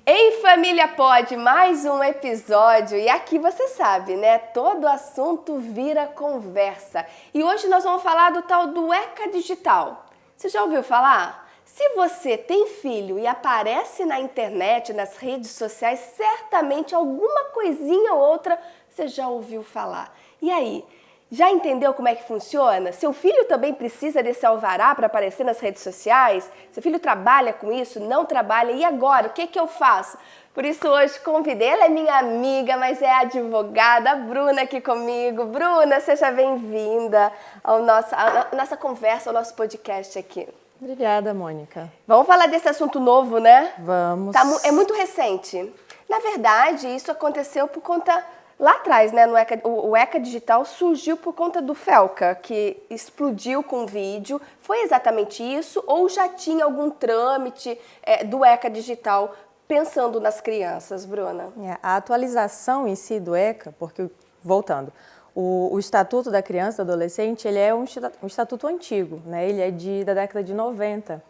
Ei, Família Pod, mais um episódio e aqui você sabe, né? Todo assunto vira conversa. E hoje nós vamos falar do tal do ECA Digital. Você já ouviu falar? Se você tem filho e aparece na internet, nas redes sociais, certamente alguma coisinha ou outra você já ouviu falar. E aí? Já entendeu como é que funciona? Seu filho também precisa desse alvará para aparecer nas redes sociais? Seu filho trabalha com isso? Não trabalha? E agora? O que eu faço? Por isso hoje convidei, ela é minha amiga, mas é advogada, a Bruna aqui comigo. Bruna, seja bem-vinda à nossa conversa, ao nosso podcast aqui. Obrigada, Mônica. Vamos falar desse assunto novo, né? Vamos. É muito recente. Na verdade, isso aconteceu por conta... Lá atrás, né, o ECA Digital surgiu por conta do Felca, que explodiu com vídeo. Foi exatamente isso ou já tinha algum trâmite do ECA Digital pensando nas crianças, Bruna? A atualização em si do ECA, porque, voltando, o Estatuto da Criança e do Adolescente, ele é um estatuto antigo, né? Ele é da década de 90.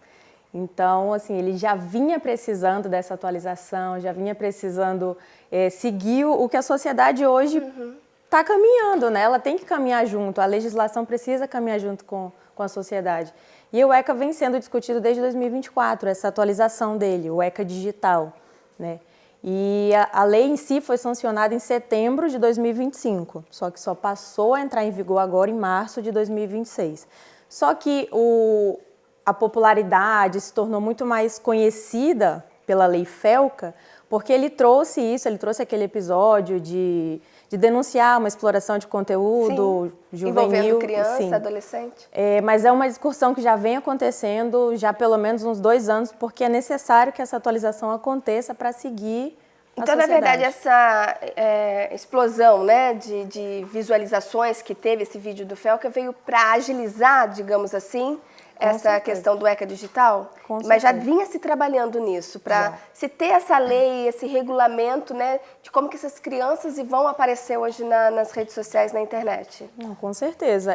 Então, assim, ele já vinha precisando dessa atualização, já vinha precisando seguir o que a sociedade hoje está caminhando, né? Ela tem que caminhar junto, a legislação precisa caminhar junto com a sociedade. E o ECA vem sendo discutido desde 2024, essa atualização dele, o ECA Digital, né? E a lei em si foi sancionada em setembro de 2025, só que só passou a entrar em vigor agora em março de 2026. Só que a popularidade se tornou muito mais conhecida pela lei Felca, porque ele trouxe aquele episódio de denunciar uma exploração de conteúdo juvenil. Envolvendo criança, adolescente. Mas é uma discussão que já vem acontecendo já pelo menos uns 2 anos, porque é necessário que essa atualização aconteça para seguir a sociedade. Na verdade, essa explosão, né, de visualizações que teve esse vídeo do Felca veio para agilizar, digamos assim, essa questão do ECA Digital, mas já vinha se trabalhando nisso, para se ter essa lei, esse regulamento, né, de como que essas crianças vão aparecer hoje nas redes sociais, na internet. Não, com certeza.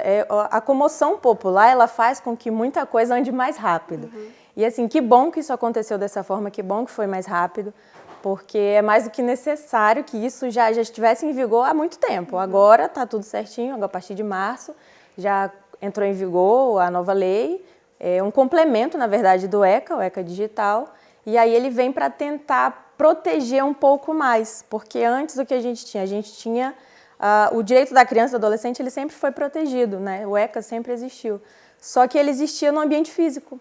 A comoção popular, ela faz com que muita coisa ande mais rápido. E assim, que bom que isso aconteceu dessa forma, que bom que foi mais rápido, porque é mais do que necessário que isso já estivesse em vigor há muito tempo. Agora está tudo certinho, a partir de março já entrou em vigor a nova lei, é um complemento, na verdade, do ECA, o ECA Digital, e aí ele vem para tentar proteger um pouco mais, porque antes o que a gente tinha? A gente tinha o direito da criança e do adolescente, ele sempre foi protegido, né? O ECA sempre existiu, só que ele existia no ambiente físico,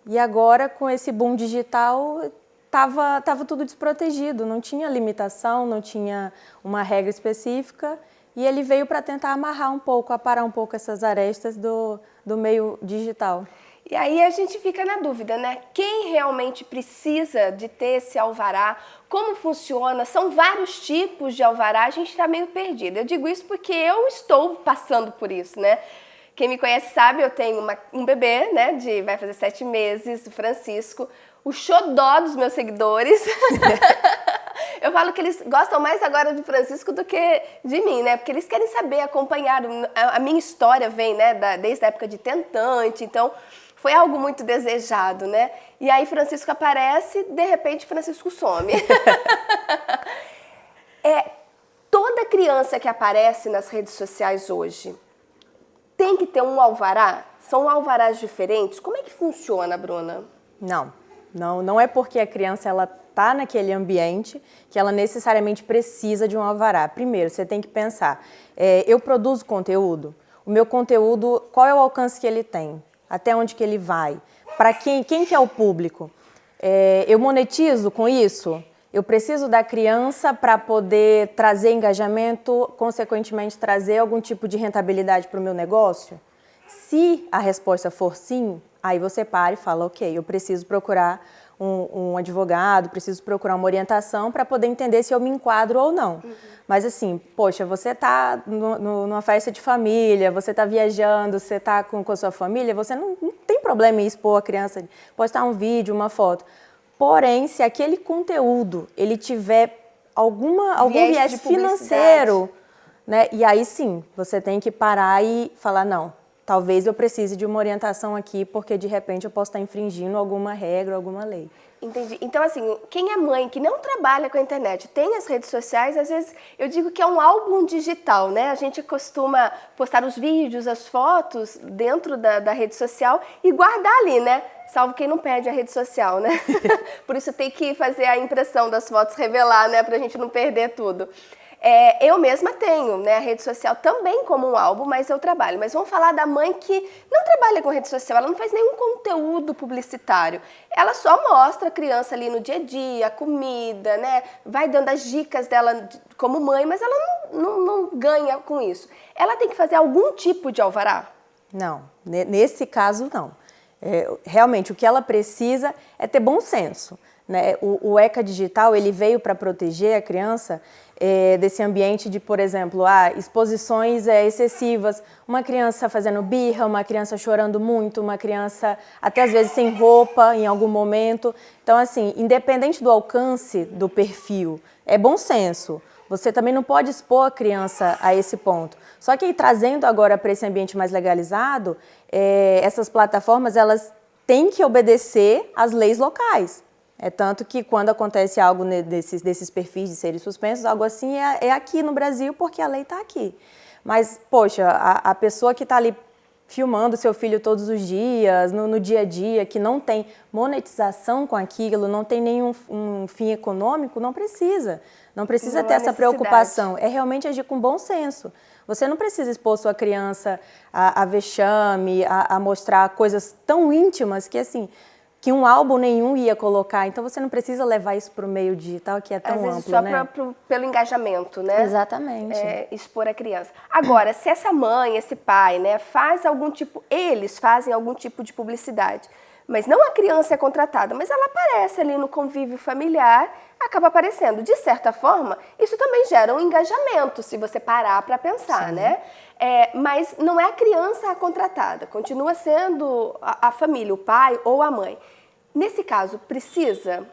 e agora com esse boom digital estava tudo desprotegido, não tinha limitação, não tinha uma regra específica, e ele veio para tentar amarrar um pouco, aparar um pouco essas arestas do meio digital. E aí a gente fica na dúvida, né? Quem realmente precisa de ter esse alvará? Como funciona? São vários tipos de alvará, a gente está meio perdido. Eu digo isso porque eu estou passando por isso, né? Quem me conhece sabe, eu tenho um bebê, né? Vai fazer 7 meses, o Francisco, o xodó dos meus seguidores. Eu falo que eles gostam mais agora do Francisco do que de mim, né? Porque eles querem saber, acompanhar. A minha história vem, né, desde a época de tentante, então foi algo muito desejado, né? E aí Francisco aparece, de repente Francisco some. Toda criança que aparece nas redes sociais hoje tem que ter um alvará? São alvarás diferentes? Como é que funciona, Bruna? Não é porque a criança ela está naquele ambiente que ela necessariamente precisa de um alvará. Primeiro, você tem que pensar, eu produzo conteúdo? O meu conteúdo, qual é o alcance que ele tem? Até onde que ele vai? Para quem que é o público? Eu monetizo com isso? Eu preciso da criança para poder trazer engajamento, consequentemente trazer algum tipo de rentabilidade para o meu negócio? Se a resposta for sim, aí você para e fala, ok, eu preciso procurar um advogado, preciso procurar uma orientação para poder entender se eu me enquadro ou não. Mas assim, poxa, você está numa festa de família, você está viajando, você está com a sua família, você não tem problema em expor a criança, postar um vídeo, uma foto. Porém, se aquele conteúdo ele tiver algum viés financeiro, né, e aí sim, você tem que parar e falar, não, talvez eu precise de uma orientação aqui, porque de repente eu posso estar infringindo alguma regra, alguma lei. Entendi. Então, assim, quem é mãe que não trabalha com a internet, tem as redes sociais, às vezes eu digo que é um álbum digital, né? A gente costuma postar os vídeos, as fotos dentro da rede social e guardar ali, né? Salvo quem não perde a rede social, né? Por isso tem que fazer a impressão das fotos, revelar, né? Pra gente não perder tudo. Eu mesma tenho, né, a rede social também como um álbum, mas eu trabalho. Mas vamos falar da mãe que não trabalha com rede social, ela não faz nenhum conteúdo publicitário. Ela só mostra a criança ali no dia a dia, a comida, né? Vai dando as dicas dela como mãe, mas ela não ganha com isso. Ela tem que fazer algum tipo de alvará? Não, nesse caso não. Realmente o que ela precisa é ter bom senso, né? O ECA Digital ele veio para proteger a criança desse ambiente de, por exemplo, exposições excessivas, uma criança fazendo birra, uma criança chorando muito, uma criança até às vezes sem roupa em algum momento. Então, assim, independente do alcance do perfil, é bom senso. Você também não pode expor a criança a esse ponto. Só que trazendo agora para esse ambiente mais legalizado, essas plataformas elas têm que obedecer às leis locais. Tanto que quando acontece algo desses perfis de serem suspensos, algo assim é aqui no Brasil porque a lei está aqui. Mas, poxa, a pessoa que está ali filmando seu filho todos os dias, no dia a dia, que não tem monetização com aquilo, não tem nenhum fim econômico, não precisa. Não precisa ter essa preocupação. É realmente agir com bom senso. Você não precisa expor sua criança a vexame, a mostrar coisas tão íntimas que, assim, que um álbum nenhum ia colocar. Então, você não precisa levar isso para o meio digital, que é tão amplo, só né? Pelo engajamento, né? Exatamente. Expor a criança. Agora, se essa mãe, esse pai, né, eles fazem algum tipo de publicidade, mas não a criança é contratada, mas ela aparece ali no convívio familiar, acaba aparecendo. De certa forma, isso também gera um engajamento, se você parar para pensar, sim, né? Mas não é a criança a contratada, continua sendo a família, o pai ou a mãe. Nesse caso, precisa?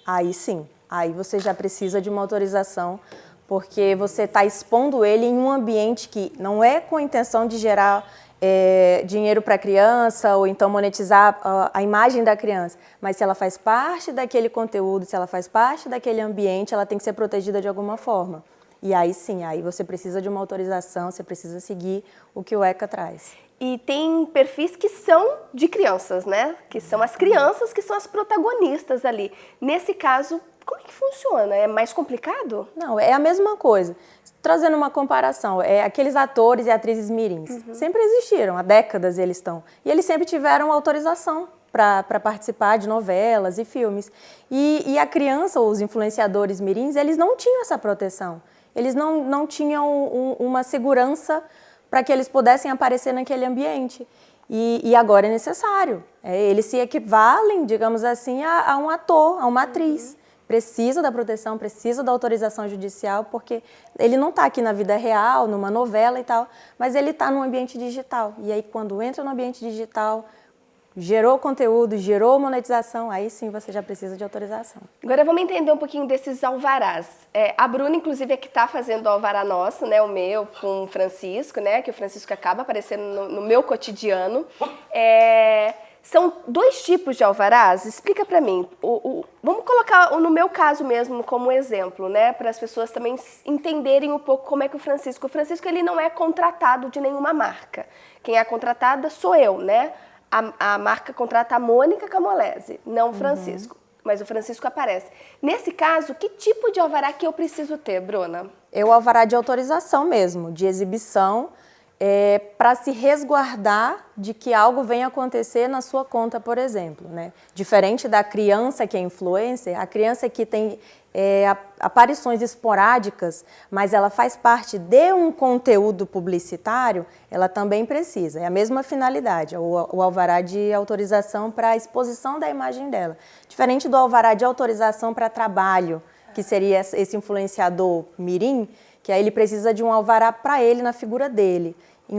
Aí sim, aí você já precisa de uma autorização, porque você está expondo ele em um ambiente que não é com a intenção de gerar dinheiro para a criança ou então monetizar a imagem da criança, mas se ela faz parte daquele conteúdo, se ela faz parte daquele ambiente, ela tem que ser protegida de alguma forma. E aí sim, aí você precisa de uma autorização, você precisa seguir o que o ECA traz. E tem perfis que são de crianças, né? Que são as crianças que são as protagonistas ali. Nesse caso, como é que funciona? É mais complicado? Não, é a mesma coisa. Trazendo uma comparação, aqueles atores e atrizes mirins sempre existiram, há décadas eles estão. E eles sempre tiveram autorização para participar de novelas e filmes. E a criança, os influenciadores mirins, eles não tinham essa proteção. Eles não tinham uma segurança para que eles pudessem aparecer naquele ambiente. E agora é necessário. Eles se equivalem, digamos assim, a um ator, a uma atriz. Precisa da proteção, precisa da autorização judicial, porque ele não está aqui na vida real, numa novela e tal, mas ele está no ambiente digital. E aí, quando entra no ambiente digital, gerou conteúdo, gerou monetização, aí sim você já precisa de autorização. Agora vamos entender um pouquinho desses alvarás. A Bruna, inclusive, é que está fazendo o alvará nosso, né, o meu, com o Francisco, né, que o Francisco acaba aparecendo no meu cotidiano. São dois tipos de alvarás? Explica para mim. Vamos colocar no meu caso mesmo como exemplo, né, para as pessoas também entenderem um pouco como é que o Francisco... O Francisco, ele não é contratado de nenhuma marca. Quem é contratada sou eu, né? A marca contrata a Mônica Camolese, não o Francisco. Mas o Francisco aparece. Nesse caso, que tipo de alvará que eu preciso ter, Bruna? É o alvará de autorização mesmo, de exibição, para se resguardar de que algo venha acontecer na sua conta, por exemplo, né? Diferente da criança que é influencer, a criança que tem aparições esporádicas, mas ela faz parte de um conteúdo publicitário, ela também precisa. É a mesma finalidade, o alvará de autorização para a exposição da imagem dela. Diferente do alvará de autorização para trabalho, que seria esse influenciador mirim, que aí ele precisa de um alvará para ele, na figura dele.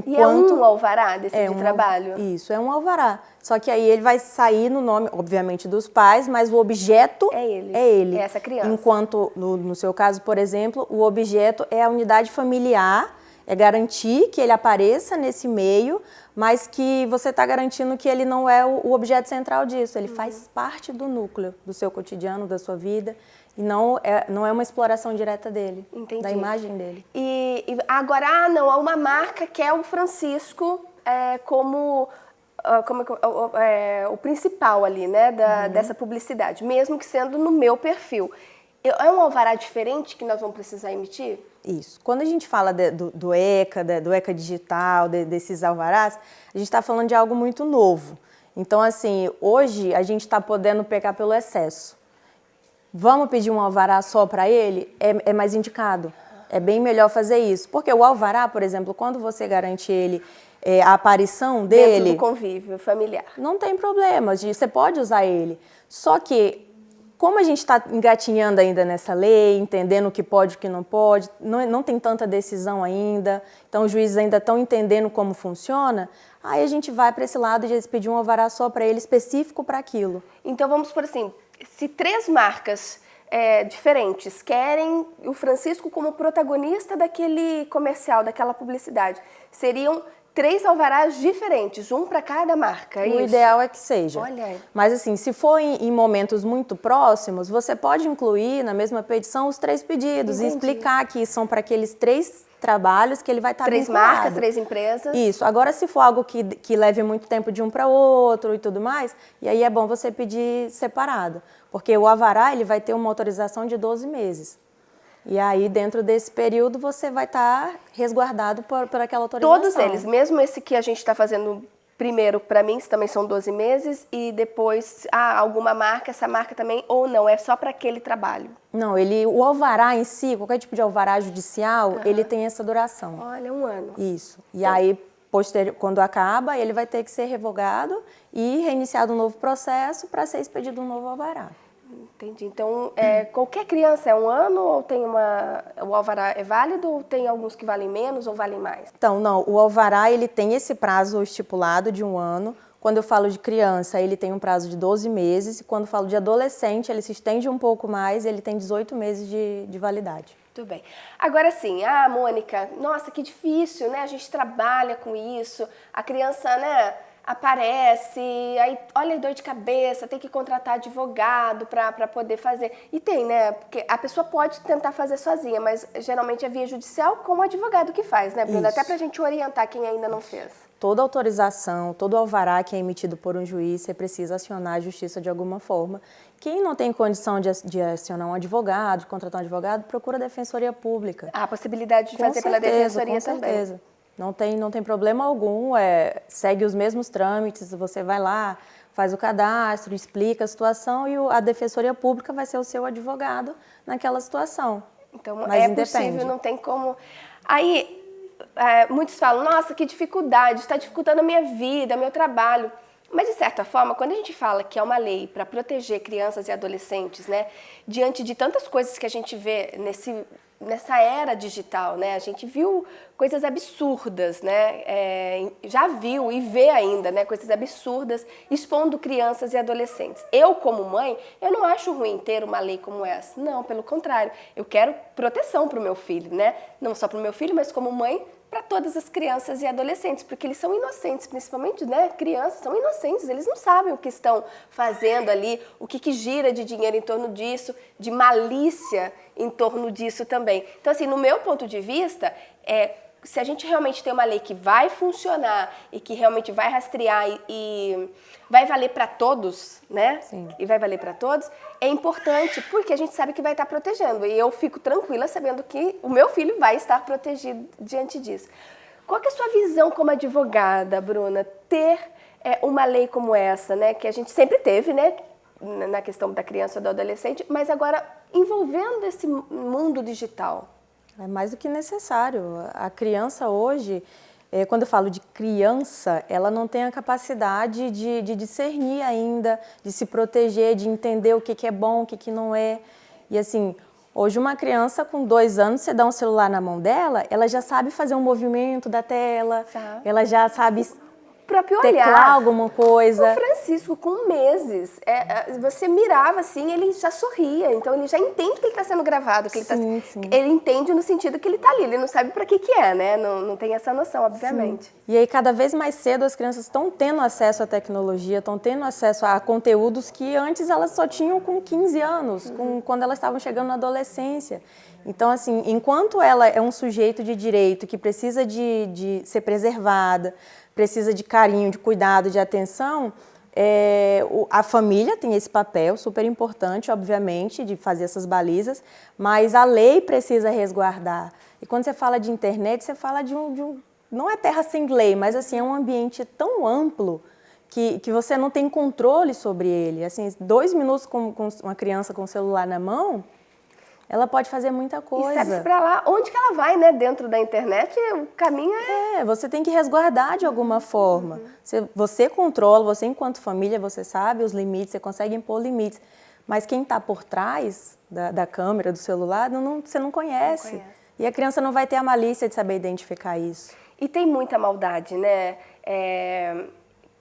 E é um alvará desse de trabalho? Isso, é um alvará. Só que aí ele vai sair no nome, obviamente, dos pais, mas o objeto é ele. É essa criança. Enquanto, no seu caso, por exemplo, o objeto é a unidade familiar é garantir que ele apareça nesse meio, mas que você está garantindo que ele não é o objeto central disso. Ele faz parte do núcleo do seu cotidiano, da sua vida, e não é uma exploração direta dele, Entendi. da imagem dele. E agora, não, há uma marca que é o Francisco como o principal ali, né, dessa publicidade, mesmo que sendo no meu perfil. É um alvará diferente que nós vamos precisar emitir? Isso. Quando a gente fala do ECA, do ECA digital, desses alvarás, a gente está falando de algo muito novo. Então, assim, hoje a gente está podendo pecar pelo excesso. Vamos pedir um alvará só para ele? É mais indicado. É bem melhor fazer isso. Porque o alvará, por exemplo, quando você garante ele, a aparição dele... Dentro do convívio familiar. Não tem problema, você pode usar ele. Só que, como a gente está engatinhando ainda nessa lei, entendendo o que pode e o que não pode, não tem tanta decisão ainda, então os juízes ainda estão entendendo como funciona, aí a gente vai para esse lado de pedir um alvará só para ele, específico para aquilo. Então vamos por assim, se 3 marcas diferentes querem o Francisco como protagonista daquele comercial, daquela publicidade, seriam 3 alvarás diferentes, um para cada marca, O ideal é que seja. Olha aí. Mas assim, se for em momentos muito próximos, você pode incluir na mesma petição os 3 pedidos. Entendi. E explicar que são para aqueles 3 trabalhos que ele vai estar 3 vinculado. marcas, 3 empresas. Isso. Agora, se for algo que leve muito tempo de um para outro e tudo mais, e aí é bom você pedir separado. Porque o alvará, ele vai ter uma autorização de 12 meses. E aí, dentro desse período, você vai estar resguardado por aquela autorização. Todos eles, mesmo esse que a gente está fazendo primeiro, para mim, também são 12 meses, e depois, alguma marca, essa marca também, ou não, é só para aquele trabalho? Não, o alvará em si, qualquer tipo de alvará judicial, ele tem essa duração. Olha, 1 ano. Isso. E aí, quando acaba, ele vai ter que ser revogado e reiniciado um novo processo para ser expedido um novo alvará. Entendi. Então, qualquer criança é 1 ano ou tem o alvará é válido ou tem alguns que valem menos ou valem mais? Então, não, o alvará ele tem esse prazo estipulado de 1 ano. Quando eu falo de criança, ele tem um prazo de 12 meses. E quando eu falo de adolescente, ele se estende um pouco mais, ele tem 18 meses de validade. Muito bem. Agora sim, Mônica, nossa, que difícil, né? A gente trabalha com isso, a criança, né, aparece, aí olha a dor de cabeça, tem que contratar advogado para poder fazer. E tem, né? Porque a pessoa pode tentar fazer sozinha, mas geralmente é via judicial com o advogado que faz, né, Bruna? Isso. Até pra gente orientar quem ainda não fez. Toda autorização, todo alvará que é emitido por um juiz, você precisa acionar a justiça de alguma forma. Quem não tem condição de acionar um advogado, de contratar um advogado, procura a Defensoria Pública. Há a possibilidade de Com fazer certeza, pela Defensoria com também. certeza. Não tem problema algum, segue os mesmos trâmites, você vai lá, faz o cadastro, explica a situação e a Defensoria Pública vai ser o seu advogado naquela situação. Então, Mas possível, não tem como... Aí, muitos falam, nossa, que dificuldade, está dificultando a minha vida, meu trabalho. Mas, de certa forma, quando a gente fala que é uma lei para proteger crianças e adolescentes, né, diante de tantas coisas que a gente vê nessa era digital, né, a gente viu coisas absurdas, né, já viu e vê ainda, né, coisas absurdas expondo crianças e adolescentes. Eu, como mãe, eu não acho ruim ter uma lei como essa. Não, pelo contrário, eu quero proteção para o meu filho, né, não só para o meu filho, mas como mãe, para todas as crianças e adolescentes, porque eles são inocentes, principalmente, né, crianças são inocentes, eles não sabem o que estão fazendo ali, o que gira de dinheiro em torno disso, de malícia em torno disso também. Então, assim, no meu ponto de vista, se a gente realmente tem uma lei que vai funcionar e que realmente vai rastrear e vai valer para todos, né? Sim. E vai valer para todos, é importante porque a gente sabe que vai estar protegendo. E eu fico tranquila sabendo que o meu filho vai estar protegido diante disso. Qual que é a sua visão como advogada, Bruna? Ter uma lei como essa, né? Que a gente sempre teve, né? Na questão da criança ou do adolescente, mas agora envolvendo esse mundo digital. É mais do que necessário. A criança hoje, quando eu falo de criança, ela não tem a capacidade de discernir ainda, de se proteger, de entender o que é bom, o que não é. E assim, hoje uma criança com 2 anos, você dá um celular na mão dela, ela já sabe fazer um movimento da tela, ela já sabe próprio olhar. Teclar alguma coisa. O Francisco, com meses, você mirava assim, ele já sorria. Então ele já entende que ele está sendo gravado. Que Sim. ele entende no sentido que ele está ali. Ele não sabe para que é, né? Não tem essa noção, obviamente. Sim. E aí, cada vez mais cedo, as crianças estão tendo acesso à tecnologia, estão tendo acesso a conteúdos que antes elas só tinham com 15 anos, quando elas estavam chegando na adolescência. Então, assim, enquanto ela é um sujeito de direito que precisa de ser preservada, precisa de carinho, de cuidado, de atenção, a família tem esse papel super importante, obviamente, de fazer essas balizas, mas a lei precisa resguardar. E quando você fala de internet, você fala de não é terra sem lei, mas assim, é um ambiente tão amplo que você não tem controle sobre ele. Assim, 2 minutos com uma criança com o celular na mão, ela pode fazer muita coisa. E sabe-se pra lá onde que ela vai, né? Dentro da internet, o caminho você tem que resguardar de alguma forma. Você controla, você enquanto família, você sabe os limites, você consegue impor limites. Mas quem está por trás da câmera, do celular, você não conhece. E a criança não vai ter a malícia de saber identificar isso. E tem muita maldade, né?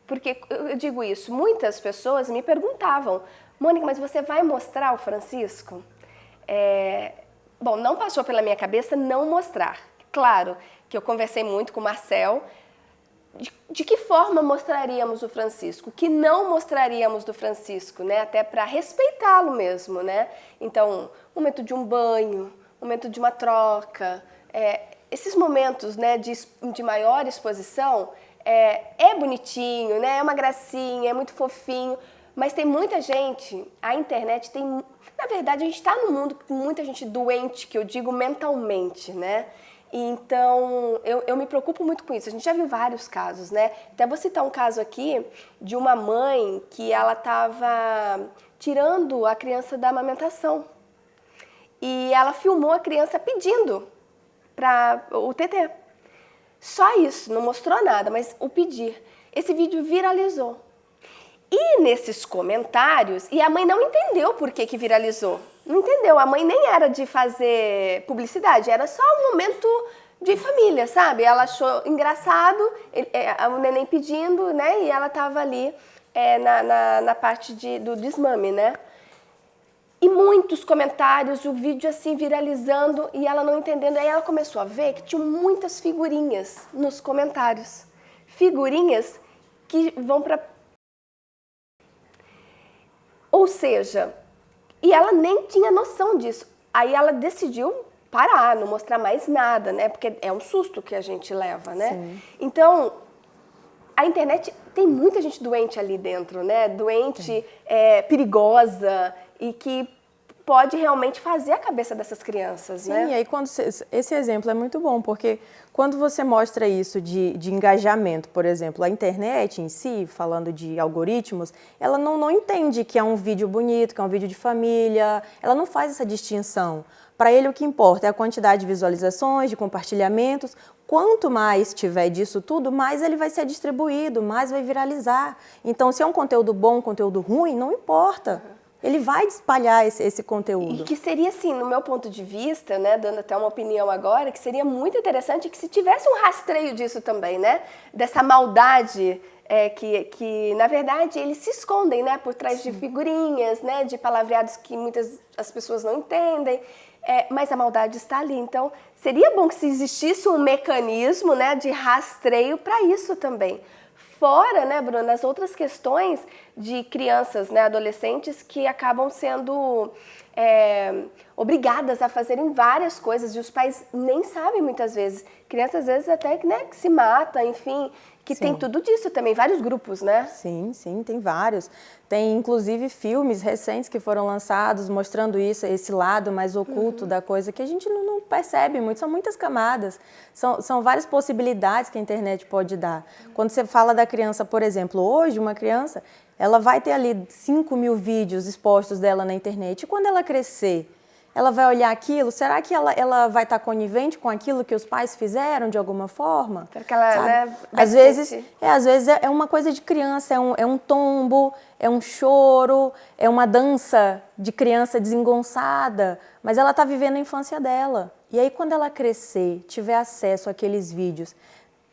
Porque eu digo isso, muitas pessoas me perguntavam, Mônica, mas você vai mostrar o Francisco? Bom, não passou pela minha cabeça não mostrar. Claro que eu conversei muito com o Marcel, de que forma mostraríamos o Francisco, que não mostraríamos do Francisco, né? Até para respeitá-lo mesmo, né? Então, momento de um banho, momento de uma troca, esses momentos, né, de maior exposição, é bonitinho, né? É uma gracinha, é muito fofinho, mas tem muita gente, a internet tem... Na verdade, a gente está num mundo com muita gente doente, que eu digo mentalmente, né? Então, eu me preocupo muito com isso. A gente já viu vários casos, né? Até vou citar um caso aqui de uma mãe que ela estava tirando a criança da amamentação. E ela filmou a criança pedindo para o TT. Só isso, não mostrou nada, mas o pedir. Esse vídeo viralizou. E nesses comentários, e a mãe não entendeu por que viralizou. Não entendeu, a mãe nem era de fazer publicidade, era só um momento de família, sabe? Ela achou engraçado, o neném pedindo, né? E ela estava ali na parte do desmame, né? E muitos comentários, o vídeo assim viralizando e ela não entendendo. Aí ela começou a ver que tinha muitas figurinhas nos comentários. Figurinhas que vão para... Ou seja, e ela nem tinha noção disso. Aí ela decidiu parar, não mostrar mais nada, né? Porque é um susto que a gente leva, né? Sim. Então, a internet tem muita gente doente ali dentro, né? Doente, perigosa e que pode realmente fazer a cabeça dessas crianças, né? Sim, e aí esse exemplo é muito bom, porque quando você mostra isso de engajamento, por exemplo, a internet em si, falando de algoritmos, ela não entende que é um vídeo bonito, que é um vídeo de família, ela não faz essa distinção. Para ele o que importa é a quantidade de visualizações, de compartilhamentos. Quanto mais tiver disso tudo, mais ele vai ser distribuído, mais vai viralizar. Então, se é um conteúdo bom, um conteúdo ruim, não importa. Ele vai espalhar esse conteúdo. E que seria, assim, no meu ponto de vista, né, dando até uma opinião agora, que seria muito interessante que se tivesse um rastreio disso também, né, dessa maldade que, na verdade, eles se escondem, né, por trás de figurinhas, né, de palavreados que as pessoas não entendem, mas a maldade está ali. Então, seria bom que se existisse um mecanismo, né, de rastreio para isso também. Fora, né, Bruna, as outras questões de crianças, né, adolescentes que acabam sendo obrigadas a fazerem várias coisas e os pais nem sabem muitas vezes. Crianças, às vezes, até né, que se mata, enfim, que tem tudo disso também, vários grupos, né? Sim, tem vários. Tem, inclusive, filmes recentes que foram lançados mostrando isso, esse lado mais oculto da coisa que a gente não percebe muito. São muitas camadas, são várias possibilidades que a internet pode dar. Quando você fala da criança, por exemplo, hoje uma criança, ela vai ter ali 5.000 vídeos expostos dela na internet. E quando ela crescer, ela vai olhar aquilo, será que ela vai estar conivente com aquilo que os pais fizeram de alguma forma? Porque ela, né, às vezes é uma coisa de criança, é um tombo, é um choro, é uma dança de criança desengonçada, mas ela está vivendo a infância dela. E aí quando ela crescer, tiver acesso àqueles vídeos,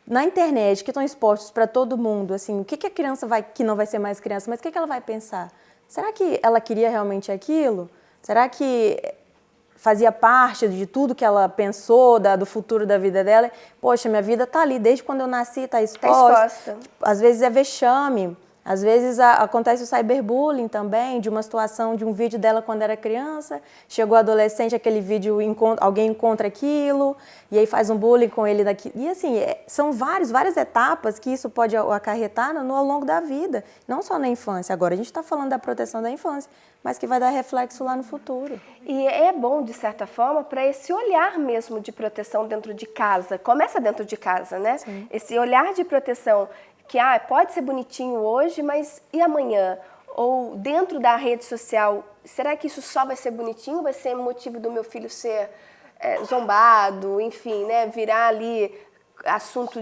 na internet, que estão expostos para todo mundo, assim, o que a criança vai, que não vai ser mais criança, mas o que ela vai pensar? Será que ela queria realmente aquilo? Será que fazia parte de tudo que ela pensou, do futuro da vida dela? Poxa, minha vida está ali, desde quando eu nasci, está exposta. Às vezes é vexame. Às vezes acontece o cyberbullying também, de uma situação, de um vídeo dela quando era criança, chegou adolescente, aquele vídeo, alguém encontra aquilo, e aí faz um bullying com ele daqui. E assim, são várias etapas que isso pode acarretar ao longo da vida, não só na infância. Agora a gente está falando da proteção da infância, mas que vai dar reflexo lá no futuro. E é bom, de certa forma, para esse olhar mesmo de proteção dentro de casa. Começa dentro de casa, né? Sim. Esse olhar de proteção que pode ser bonitinho hoje, mas e amanhã? Ou dentro da rede social, será que isso só vai ser bonitinho? Vai ser motivo do meu filho ser zombado, enfim, né? Virar ali assunto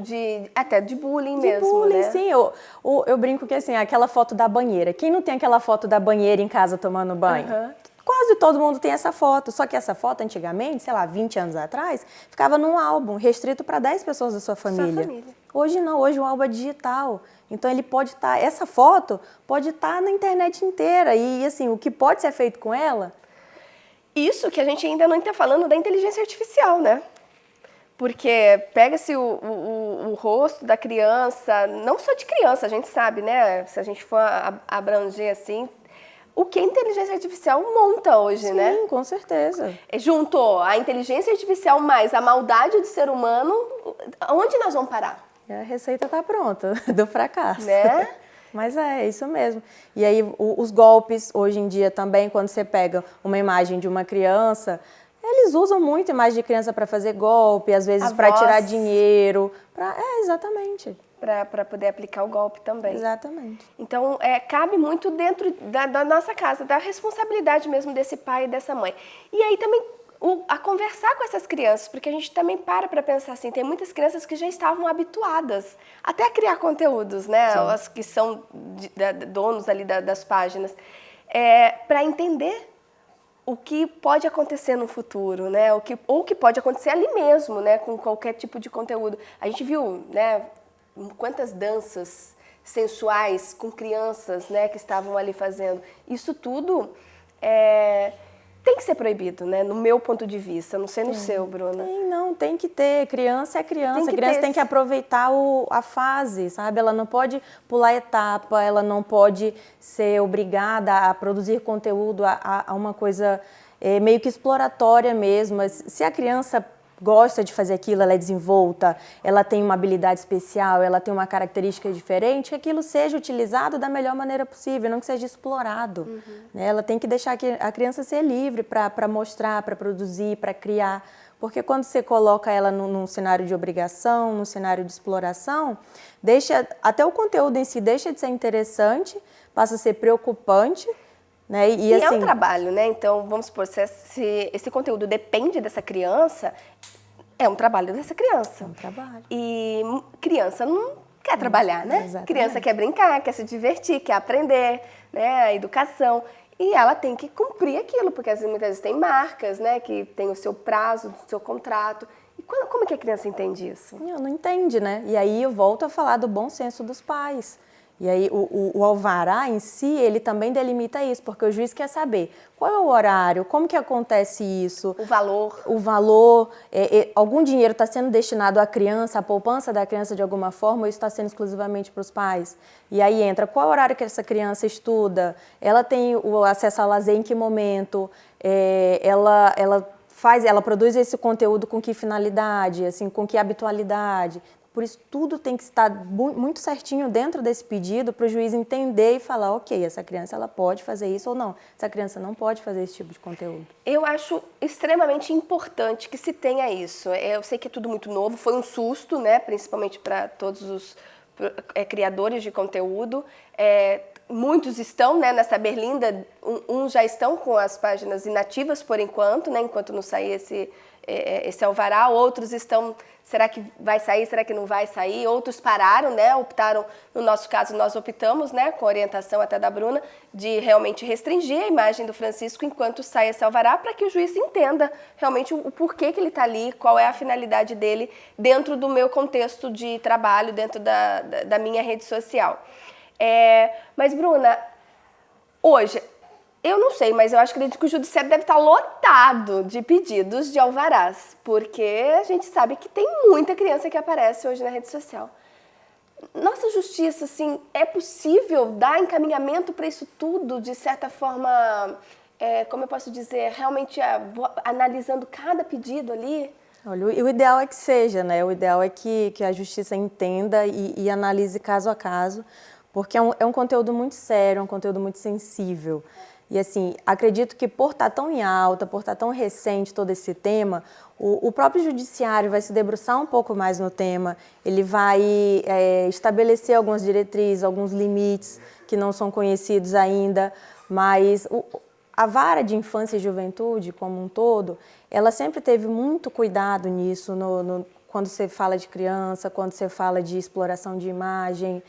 até de bullying mesmo, bullying, né? Sim, eu brinco que assim, aquela foto da banheira. Quem não tem aquela foto da banheira em casa tomando banho? Uhum. Quase todo mundo tem essa foto, só que essa foto antigamente, sei lá, 20 anos atrás, ficava num álbum restrito para 10 pessoas da sua família. Hoje não, hoje o álbum é digital. Então ele pode estar, essa foto pode estar na internet inteira e assim, o que pode ser feito com ela? Isso que a gente ainda não está falando da inteligência artificial, né? Porque pega-se o rosto da criança, não só de criança, a gente sabe, né? Se a gente for abranger assim, o que a inteligência artificial monta hoje, né? Sim, com certeza. Juntou a inteligência artificial mais a maldade do ser humano, onde nós vamos parar? A receita está pronta, do fracasso. Né? Mas é isso mesmo. E aí os golpes, hoje em dia também, quando você pega uma imagem de uma criança, eles usam muito imagem de criança para fazer golpe, às vezes para tirar dinheiro. Exatamente. Para poder aplicar o golpe também. Exatamente. Então, cabe muito dentro da nossa casa, da responsabilidade mesmo desse pai e dessa mãe. E aí também a conversar com essas crianças, porque a gente também para pensar assim, tem muitas crianças que já estavam habituadas até a criar conteúdos, né? Sim. As que são donos ali das páginas, para entender o que pode acontecer no futuro, né? Ou o que pode acontecer ali mesmo, né? Com qualquer tipo de conteúdo. A gente viu, né? Quantas danças sensuais com crianças, né, que estavam ali fazendo. Isso tudo tem que ser proibido, né, no meu ponto de vista. Não sei no seu, Bruna. Tem que ter. Criança é criança. A criança tem que aproveitar a fase, sabe? Ela não pode pular etapa, ela não pode ser obrigada a produzir conteúdo a uma coisa meio que exploratória mesmo. Mas se a criança gosta de fazer aquilo, ela é desenvolta, ela tem uma habilidade especial, ela tem uma característica diferente, que aquilo seja utilizado da melhor maneira possível, não que seja explorado. Uhum. Né? Ela tem que deixar a criança ser livre para mostrar, para produzir, para criar. Porque quando você coloca ela num cenário de obrigação, num cenário de exploração, até o conteúdo em si deixa de ser interessante, passa a ser preocupante. Né? E assim, é um trabalho, né? Então, vamos supor, se esse conteúdo depende dessa criança, é um trabalho dessa criança. É um trabalho. E criança não quer trabalhar, né? Exatamente. Criança quer brincar, quer se divertir, quer aprender, né? A educação. E ela tem que cumprir aquilo, porque muitas vezes tem marcas, né? Que tem o seu prazo, o seu contrato. E como é que a criança entende isso? Não entende, né? E aí eu volto a falar do bom senso dos pais. E aí o alvará em si, ele também delimita isso, porque o juiz quer saber qual é o horário, como que acontece isso. O valor. O valor, algum dinheiro está sendo destinado à criança, à poupança da criança de alguma forma, ou isso está sendo exclusivamente para os pais? E aí entra qual é o horário que essa criança estuda, ela tem o acesso ao lazer em que momento, ela produz esse conteúdo com que finalidade, assim, com que habitualidade. Por isso, tudo tem que estar muito certinho dentro desse pedido para o juiz entender e falar, ok, essa criança ela pode fazer isso ou não. Essa criança não pode fazer esse tipo de conteúdo. Eu acho extremamente importante que se tenha isso. Eu sei que é tudo muito novo, foi um susto, né, principalmente para todos os criadores de conteúdo. muitos estão, né, nessa berlinda, uns já estão com as páginas inativas por enquanto, né, enquanto não sair esse alvará, outros estão, será que vai sair, será que não vai sair? Outros pararam, né, optaram, no nosso caso nós optamos, né, com orientação até da Bruna, de realmente restringir a imagem do Francisco enquanto sai esse alvará, para que o juiz entenda realmente o porquê que ele está ali, qual é a finalidade dele dentro do meu contexto de trabalho, dentro da minha rede social. Mas, Bruna, hoje, eu não sei, mas eu acredito que o judiciário deve estar lotado de pedidos de alvarás, porque a gente sabe que tem muita criança que aparece hoje na rede social. Nossa justiça, assim, é possível dar encaminhamento para isso tudo, de certa forma, como eu posso dizer, realmente analisando cada pedido ali? Olha, o ideal é que seja, né? O ideal é que a justiça entenda e analise caso a caso, porque é um conteúdo muito sério, é um conteúdo muito sensível. E assim, acredito que por estar tão em alta, por estar tão recente todo esse tema, o próprio judiciário vai se debruçar um pouco mais no tema, ele vai estabelecer algumas diretrizes, alguns limites que não são conhecidos ainda, mas a vara de infância e juventude como um todo, ela sempre teve muito cuidado nisso, quando você fala de criança, quando você fala de exploração de imagem.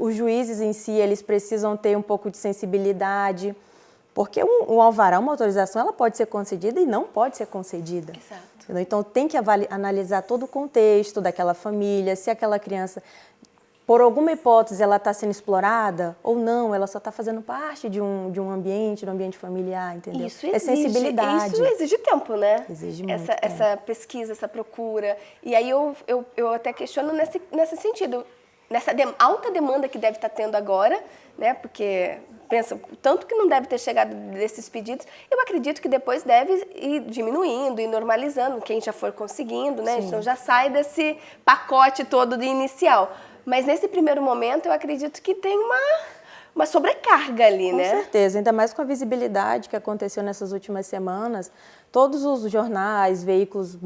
Os juízes em si, eles precisam ter um pouco de sensibilidade, porque um alvará, uma autorização, ela pode ser concedida e não pode ser concedida. Exato. Entendeu? Então, tem que analisar todo o contexto daquela família, se aquela criança, por alguma hipótese, ela está sendo explorada ou não, ela só está fazendo parte de um ambiente familiar, entendeu? Isso exige, sensibilidade. Isso exige tempo, né? Exige muito tempo. Essa pesquisa, essa procura. E aí eu até questiono nesse sentido, nessa alta demanda que deve estar tendo agora, né? Porque, pensa, tanto que não deve ter chegado desses pedidos, eu acredito que depois deve ir diminuindo e normalizando, quem já for conseguindo, né? Sim. Então já sai desse pacote todo de inicial. Mas nesse primeiro momento eu acredito que tem uma sobrecarga ali, né? Com certeza, ainda mais com a visibilidade que aconteceu nessas últimas semanas. Todos os jornais, veículos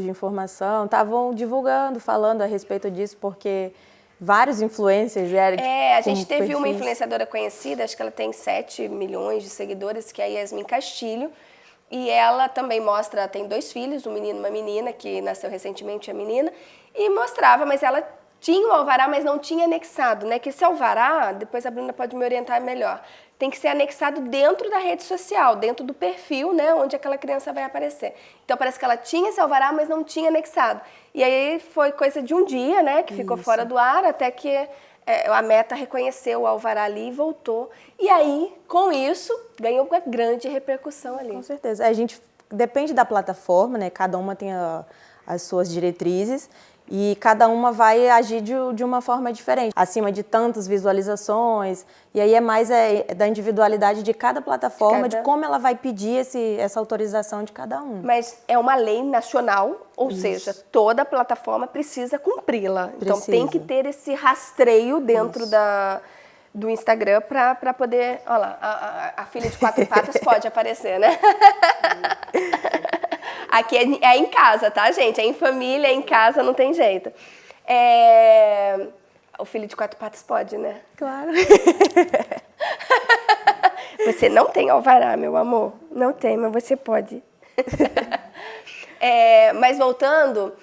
de informação estavam divulgando, falando a respeito disso, porque vários influencers eram... A gente teve uma influenciadora conhecida, acho que ela tem 7 milhões de seguidores, que é a Yasmin Castilho, e ela também tem 2 filhos, um menino e uma menina, que nasceu recentemente a menina, e mostrava, mas ela tinha o alvará, mas não tinha anexado, né? Que esse alvará, depois a Bruna pode me orientar melhor, tem que ser anexado dentro da rede social, dentro do perfil, né? Onde aquela criança vai aparecer. Então parece que ela tinha esse alvará, mas não tinha anexado. E aí foi coisa de um dia, né? Que ficou fora do ar, até que a Meta reconheceu o alvará ali e voltou. E aí, com isso, ganhou uma grande repercussão ali. Com certeza. A gente depende da plataforma, né? Cada uma tem as suas diretrizes. E cada uma vai agir de uma forma diferente, acima de tantas visualizações. E aí é mais da individualidade de cada plataforma, de como ela vai pedir essa autorização de cada um. Mas é uma lei nacional, ou seja, toda plataforma precisa cumpri-la. Então tem que ter esse rastreio dentro do Instagram para poder... Olha lá, a filha de 4 patas pode aparecer, né? Aqui é em casa, tá, gente? É em família, é em casa, não tem jeito. O filho de 4 patas pode, né? Claro. Você não tem alvará, meu amor. Não tem, mas você pode. Mas voltando,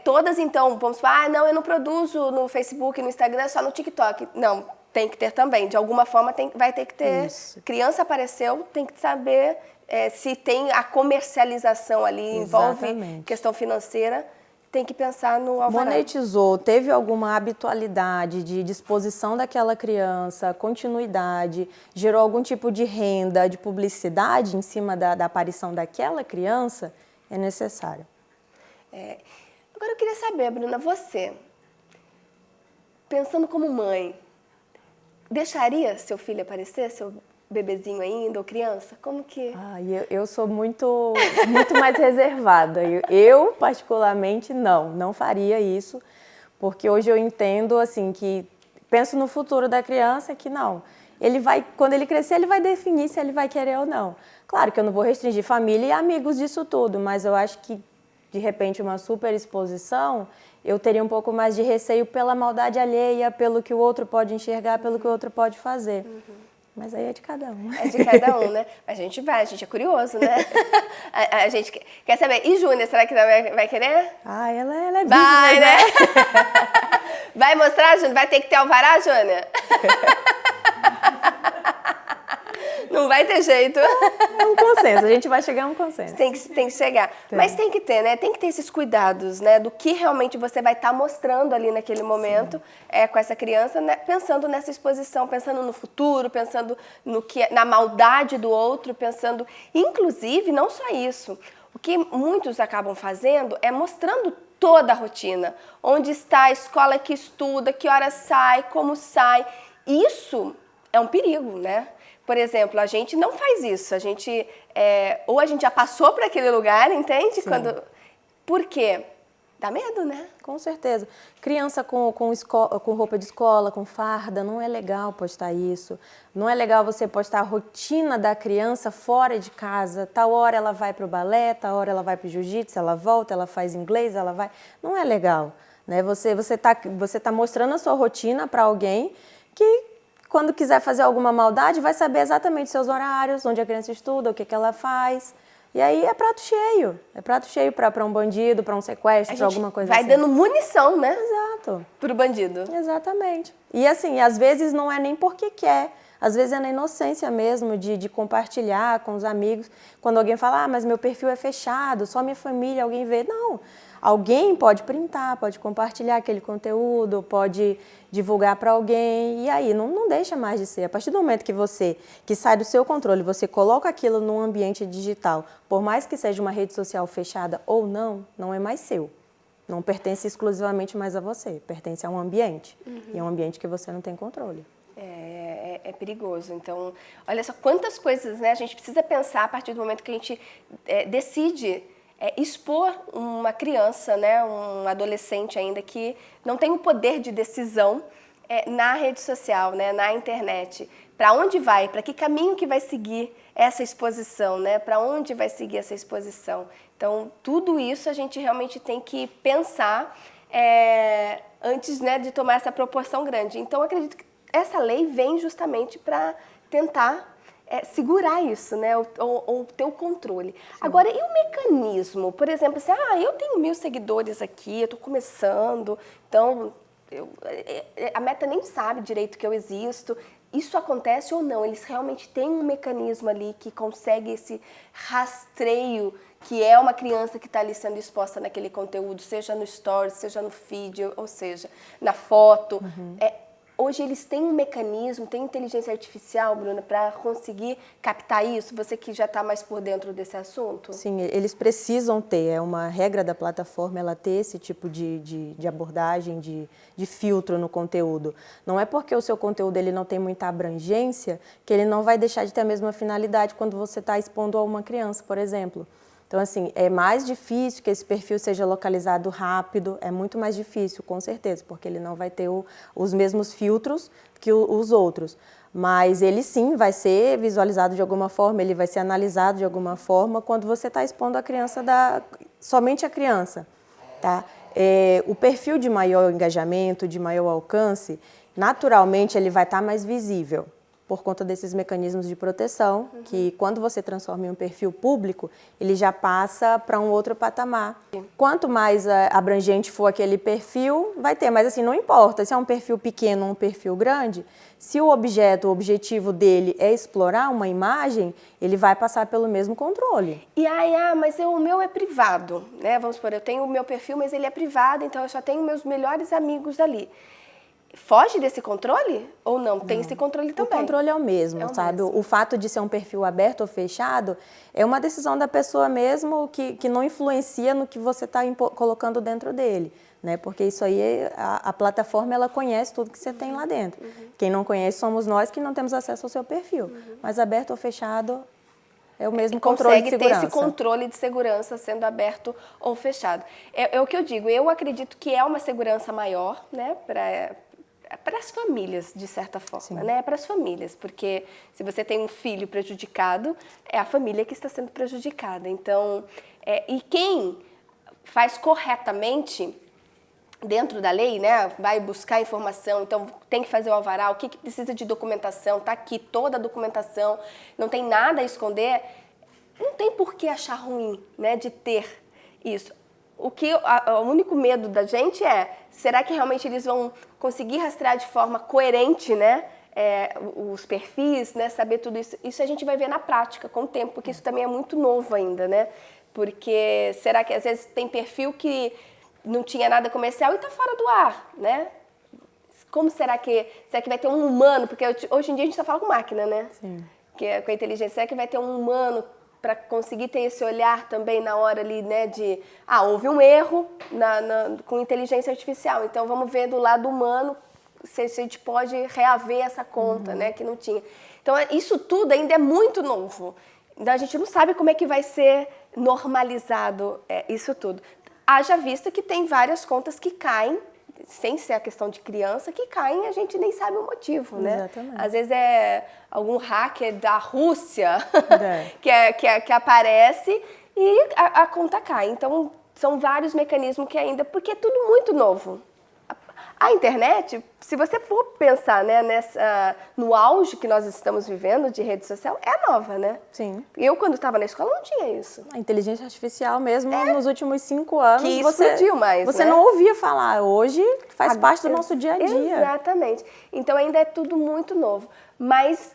todas então, vamos falar, não, eu não produzo no Facebook, no Instagram, só no TikTok. Não, tem que ter também. De alguma forma vai ter que ter. Isso. Criança apareceu, tem que saber... se tem a comercialização ali, envolve questão financeira, tem que pensar no alvará. Monetizou, teve alguma habitualidade de disposição daquela criança, continuidade, gerou algum tipo de renda, de publicidade em cima da aparição daquela criança, é necessário. Agora eu queria saber, Bruna, você, pensando como mãe, deixaria seu filho aparecer, seu bebezinho ainda, ou criança? Como que... Eu sou muito mais reservada. Eu, particularmente, não faria isso, porque hoje eu entendo, assim, que penso no futuro da criança, que não. Quando ele crescer, ele vai definir se ele vai querer ou não. Claro que eu não vou restringir família e amigos disso tudo, mas eu acho que, de repente, uma superexposição, eu teria um pouco mais de receio pela maldade alheia, pelo que o outro pode enxergar, pelo que o outro pode fazer. Mas aí é de cada um. É de cada um, né? A gente é curioso, né? A gente quer saber. E Júnior, será que vai querer? Ah, ela é business, vai, né? Vai mostrar, Júnior? Vai ter que ter alvará, Júnior? Não vai ter jeito. É um consenso, a gente vai chegar a um consenso. Tem que chegar. Mas tem que ter, né? Tem que ter esses cuidados, né? Do que realmente você vai estar mostrando ali naquele momento com essa criança, né? Pensando nessa exposição, pensando no futuro, pensando na maldade do outro, pensando... Inclusive, não só isso. O que muitos acabam fazendo é mostrando toda a rotina. Onde está a escola que estuda, que hora sai, como sai. Isso é um perigo, né? Por exemplo, a gente não faz isso. A gente, ou a gente já passou por aquele lugar, entende? Por quê? Dá medo, né? Com certeza. Criança com roupa de escola, com farda, não é legal postar isso. Não é legal você postar a rotina da criança fora de casa. Tal hora ela vai para o balé, tal hora ela vai para o jiu-jitsu, ela volta, ela faz inglês, ela vai... Não é legal, né? Você tá mostrando a sua rotina para alguém que... Quando quiser fazer alguma maldade, vai saber exatamente seus horários, onde a criança estuda, o que ela faz. E aí é prato cheio. É prato cheio para um bandido, para um sequestro, para alguma coisa assim. Vai dando munição, né? Exato. Pro bandido. Exatamente. E assim, às vezes não é nem porque quer. Às vezes é na inocência mesmo de compartilhar com os amigos. Quando alguém fala, mas meu perfil é fechado, só minha família, alguém vê. Não. Alguém pode printar, pode compartilhar aquele conteúdo, pode divulgar para alguém, e aí não deixa mais de ser. A partir do momento que sai do seu controle, você coloca aquilo num ambiente digital, por mais que seja uma rede social fechada ou não é mais seu. Não pertence exclusivamente mais a você, pertence a um ambiente, e é um ambiente que você não tem controle. É perigoso. Então, olha só quantas coisas, né, a gente precisa pensar a partir do momento que a gente decide expor uma criança, né, um adolescente ainda que não tem o poder de decisão na rede social, né, na internet. Para onde vai? Para que caminho que vai seguir essa exposição, né? Para onde vai seguir essa exposição? Então, tudo isso a gente realmente tem que pensar antes, né, de tomar essa proporção grande. Então, acredito que essa lei vem justamente para tentar segurar isso, né? Ou ter o controle. Sim. Agora, e o mecanismo? Por exemplo, assim, eu tenho 1000 seguidores aqui, eu estou começando, então a Meta nem sabe direito que eu existo. Isso acontece ou não? Eles realmente têm um mecanismo ali que consegue esse rastreio, que é uma criança que está ali sendo exposta naquele conteúdo, seja no stories, seja no feed, ou seja, na foto. Hoje eles têm um mecanismo, tem inteligência artificial, Bruna, para conseguir captar isso? Você que já está mais por dentro desse assunto? Sim, eles precisam ter, é uma regra da plataforma ela ter esse tipo de abordagem, de filtro no conteúdo. Não é porque o seu conteúdo ele não tem muita abrangência que ele não vai deixar de ter a mesma finalidade quando você está expondo a uma criança, por exemplo. Então, assim, é mais difícil que esse perfil seja localizado rápido, é muito mais difícil, com certeza, porque ele não vai ter os mesmos filtros que os outros. Mas ele sim vai ser visualizado de alguma forma, ele vai ser analisado de alguma forma quando você está expondo a criança, somente a criança. Tá? O perfil de maior engajamento, de maior alcance, naturalmente ele vai estar mais visível, por conta desses mecanismos de proteção, que quando você transforma em um perfil público, ele já passa para um outro patamar. Quanto mais abrangente for aquele perfil, vai ter, mas assim, não importa se é um perfil pequeno ou um perfil grande, se o objetivo dele é explorar uma imagem, ele vai passar pelo mesmo controle. E mas o meu é privado, né? Vamos supor, eu tenho o meu perfil, mas ele é privado, então eu só tenho meus melhores amigos ali. Foge desse controle ou não? Tem esse controle também? O controle é o mesmo, sabe? O fato de ser um perfil aberto ou fechado é uma decisão da pessoa mesmo que não influencia no que você está colocando dentro dele, né? Porque isso aí, a plataforma, ela conhece tudo que você tem lá dentro. Quem não conhece somos nós que não temos acesso ao seu perfil. Mas aberto ou fechado é o mesmo controle de segurança. Consegue ter esse controle de segurança sendo aberto ou fechado. É o que eu digo, eu acredito que é uma segurança maior, né, para as famílias, de certa forma, né? Para as famílias, porque se você tem um filho prejudicado, é a família que está sendo prejudicada. Então, e quem faz corretamente dentro da lei, né, vai buscar informação, então tem que fazer o alvará, o que precisa de documentação, tá aqui toda a documentação, não tem nada a esconder, não tem por que achar ruim, né, de ter isso. O único medo da gente é, será que realmente eles vão conseguir rastrear de forma coerente, né, os perfis, né, saber tudo isso? Isso a gente vai ver na prática, com o tempo, porque isso também é muito novo ainda, né, porque será que às vezes tem perfil que não tinha nada comercial e está fora do ar, né? Como será que vai ter um humano? Porque hoje em dia a gente só fala com máquina, né? Sim. Que com a inteligência, será que vai ter um humano para conseguir ter esse olhar também na hora ali, né, de, houve um erro com inteligência artificial, então vamos ver do lado humano se a gente pode reaver essa conta, né, que não tinha. Então, isso tudo ainda é muito novo. Então, a gente não sabe como é que vai ser normalizado isso tudo. Haja visto que tem várias contas que caem, sem ser a questão de criança, que caem e a gente nem sabe o motivo, né? Exatamente. Às vezes é algum hacker da Rússia que aparece e a conta cai. Então, são vários mecanismos que ainda... Porque é tudo muito novo. A internet, se você for pensar, né, no auge que nós estamos vivendo de rede social, é nova, né? Sim. Eu, quando estava na escola, não tinha isso. A inteligência artificial mesmo, nos últimos 5 anos, Que explodiu mais, você né? não ouvia falar. Hoje faz parte do nosso dia a dia. Exatamente. Então, ainda é tudo muito novo. Mas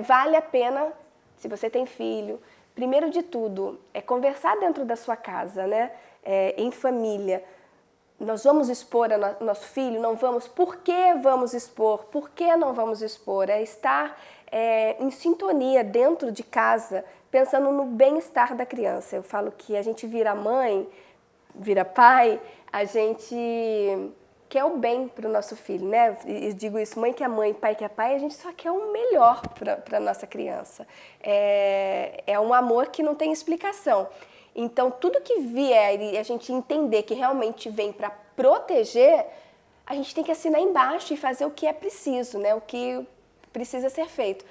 vale a pena, se você tem filho, primeiro de tudo, conversar dentro da sua casa, né? Em família. Nós vamos expor nosso filho? Não vamos? Por que vamos expor? Por que não vamos expor? É estar em sintonia dentro de casa, pensando no bem-estar da criança. Eu falo que a gente vira mãe, vira pai, a gente quer o bem para o nosso filho, né? E digo isso, mãe que é mãe, pai que é pai, a gente só quer o melhor para a nossa criança. É um amor que não tem explicação. Então, tudo que vier e a gente entender que realmente vem para proteger, a gente tem que assinar embaixo e fazer o que é preciso, né? O que precisa ser feito.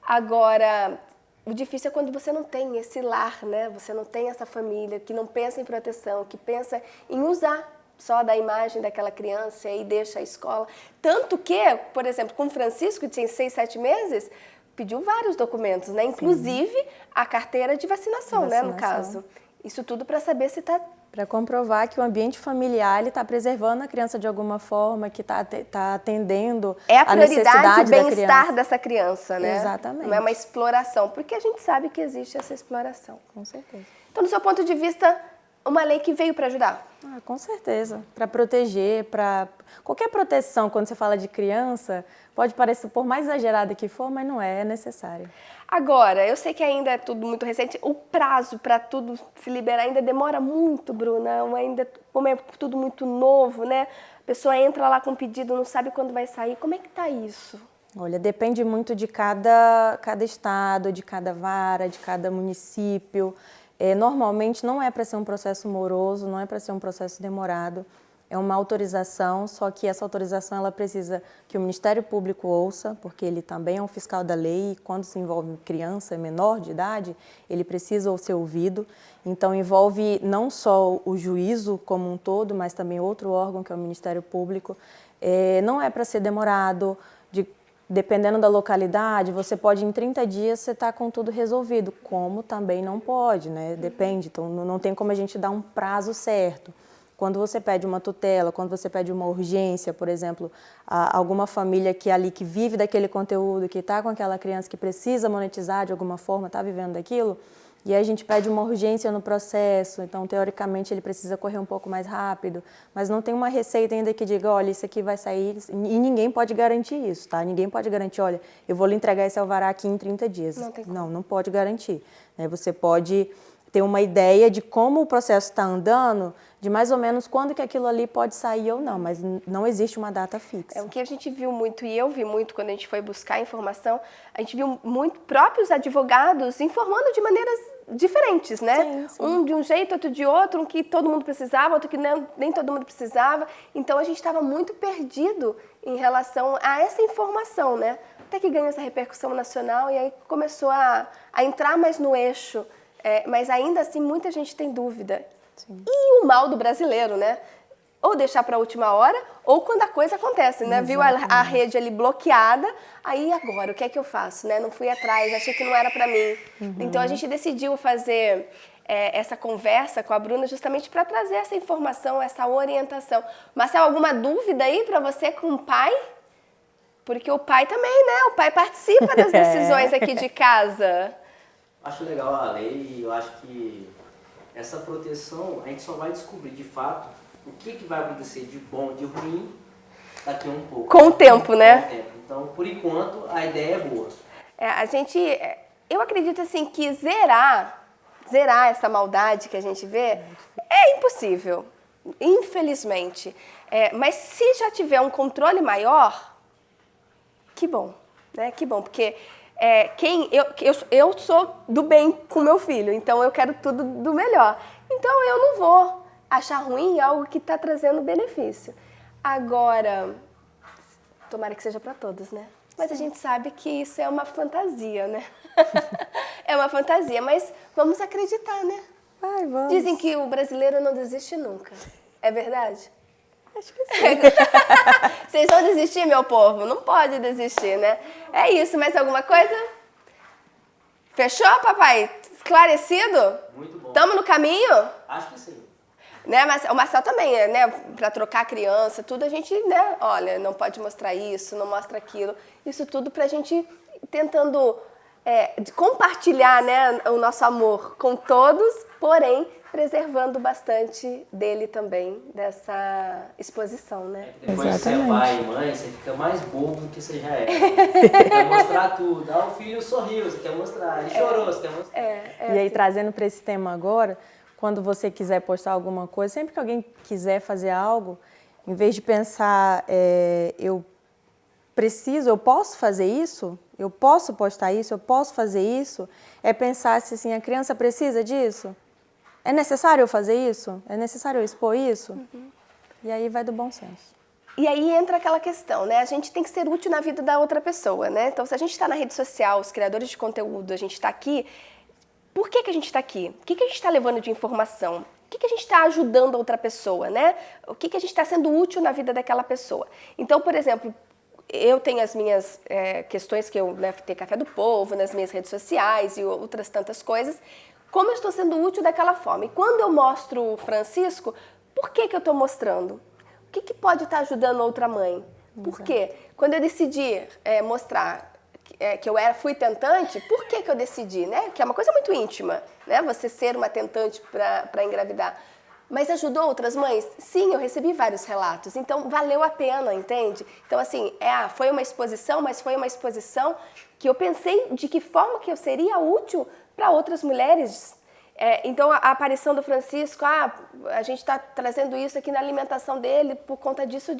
Agora, o difícil é quando você não tem esse lar, né? Você não tem essa família que não pensa em proteção, que pensa em usar só da imagem daquela criança e aí deixa a escola. Tanto que, por exemplo, com o Francisco, que tinha 6, 7 meses, pediu vários documentos, né? Inclusive a carteira de vacinação, né? No caso. Isso tudo para saber se está... Para comprovar que o ambiente familiar está preservando a criança de alguma forma, que está atendendo a necessidade o bem-estar dessa criança, né? Exatamente. Não é uma exploração, porque a gente sabe que existe essa exploração. Com certeza. Então, do seu ponto de vista, uma lei que veio para ajudar? Com certeza. Para proteger, para... Qualquer proteção, quando você fala de criança, pode parecer, por mais exagerada que for, mas não é necessária. Agora, eu sei que ainda é tudo muito recente, o prazo para tudo se liberar ainda demora muito, Bruna, como é tudo muito novo, né? A pessoa entra lá com um pedido, não sabe quando vai sair, como é que tá isso? Olha, depende muito de cada estado, de cada vara, de cada município. Normalmente não é para ser um processo moroso, não é para ser um processo demorado. É uma autorização, só que essa autorização ela precisa que o Ministério Público ouça, porque ele também é um fiscal da lei e quando se envolve criança, menor de idade, ele precisa ser ouvido. Então envolve não só o juízo como um todo, mas também outro órgão que é o Ministério Público. Não é para ser demorado, dependendo da localidade, você pode em 30 dias você estar com tudo resolvido, como também não pode, né? Depende, então não tem como a gente dar um prazo certo. Quando você pede uma tutela, quando você pede uma urgência, por exemplo, alguma família que vive daquele conteúdo, que está com aquela criança que precisa monetizar de alguma forma, está vivendo daquilo, e aí a gente pede uma urgência no processo, então teoricamente ele precisa correr um pouco mais rápido, mas não tem uma receita ainda que diga, olha, isso aqui vai sair, e ninguém pode garantir isso, tá? Ninguém pode garantir, olha, eu vou lhe entregar esse alvará aqui em 30 dias. Não pode garantir. Você pode ter uma ideia de como o processo está andando, de mais ou menos quando que aquilo ali pode sair ou não, mas não existe uma data fixa. O que a gente viu muito, e eu vi muito quando a gente foi buscar informação, a gente viu muito próprios advogados informando de maneiras diferentes, né? Sim, sim. Um de um jeito, outro de outro, um que todo mundo precisava, outro que nem todo mundo precisava. Então, a gente estava muito perdido em relação a essa informação, né? Até que ganhou essa repercussão nacional e aí começou a entrar mais no eixo. Mas ainda assim, muita gente tem dúvida. Sim. E o mal do brasileiro, né? ou deixar para a última hora, ou quando a coisa acontece, né? Viu a rede ali bloqueada, aí agora, o que é que eu faço, né? Não fui atrás, achei que não era para mim. Então, a gente decidiu fazer essa conversa com a Bruna justamente para trazer essa informação, essa orientação. Marcelo, alguma dúvida aí para você com o pai? Porque o pai também, né? O pai participa das decisões aqui de casa. Acho legal a lei e eu acho que essa proteção a gente só vai descobrir de fato o que vai acontecer de bom, de ruim daqui a um pouco. Com o tempo, né? Com o tempo. Então, por enquanto, a ideia é boa. Eu acredito assim que zerar essa maldade que a gente vê é impossível, infelizmente. Mas se já tiver um controle maior, que bom, né? Que bom, porque eu sou do bem com meu filho, então eu quero tudo do melhor. Então eu não vou achar ruim algo que está trazendo benefício. Agora, tomara que seja para todos, né? Mas a gente sabe que isso é uma fantasia, né? É uma fantasia, mas vamos acreditar, né? Ai, vamos. Dizem que o brasileiro não desiste nunca. É verdade? Acho que sim. Vocês vão desistir, meu povo? Não pode desistir, né? É isso, mais alguma coisa? Fechou, papai? Esclarecido? Muito bom. Estamos no caminho? Acho que sim. Né, mas o Marcel também, né? Para trocar a criança, tudo a gente, né? Olha, não pode mostrar isso, não mostra aquilo. Isso tudo pra gente tentando compartilhar, né, o nosso amor com todos, porém preservando bastante dele também, dessa exposição, né? Depois que você é pai e mãe, você fica mais bobo do que você já é. Você quer mostrar tudo. O filho sorriu, você quer mostrar. Ele chorou, você quer mostrar. E aí, trazendo para esse tema agora, quando você quiser postar alguma coisa, sempre que alguém quiser fazer algo, em vez de pensar, eu posso fazer isso? Eu posso postar isso? Eu posso fazer isso? É pensar se assim, a criança precisa disso? É necessário eu fazer isso? É necessário eu expor isso? E aí vai do bom senso. E aí entra aquela questão, né? A gente tem que ser útil na vida da outra pessoa, né? Então, se a gente está na rede social, os criadores de conteúdo, a gente está aqui, por que a gente está aqui? O que a gente está levando de informação? O que a gente está ajudando a outra pessoa, né? O que a gente está sendo útil na vida daquela pessoa? Então, por exemplo, eu tenho as minhas questões que eu tenho Café do Povo, nas minhas redes sociais e outras tantas coisas. Como eu estou sendo útil daquela forma? E quando eu mostro o Francisco, por que eu estou mostrando? O que pode estar ajudando outra mãe? Por quê? Quando eu decidi mostrar que eu fui tentante, por que eu decidi? Né? Que é uma coisa muito íntima, né? Você ser uma tentante para engravidar. Mas ajudou outras mães? Sim, eu recebi vários relatos. Então, valeu a pena, entende? Então, assim, foi uma exposição, mas foi uma exposição que eu pensei de que forma que eu seria útil para outras mulheres. Então, a aparição do Francisco, a gente está trazendo isso aqui na alimentação dele por conta disso.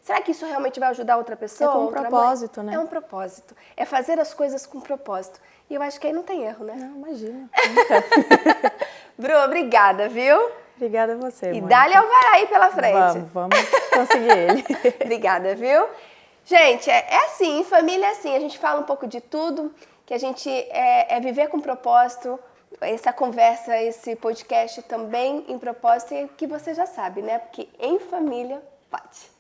Será que isso realmente vai ajudar outra pessoa? É com um propósito, né? É um propósito. É fazer as coisas com propósito. E eu acho que aí não tem erro, né? Não, imagina. Bru, obrigada, viu? Obrigada a você, E Mônica. dá-lhe Alvará aí pela frente. Vamos conseguir ele. Obrigada, viu? Gente, é assim, em família é assim, a gente fala um pouco de tudo, que a gente viver com propósito, essa conversa, esse podcast também em propósito, e que você já sabe, né? Porque em família pode.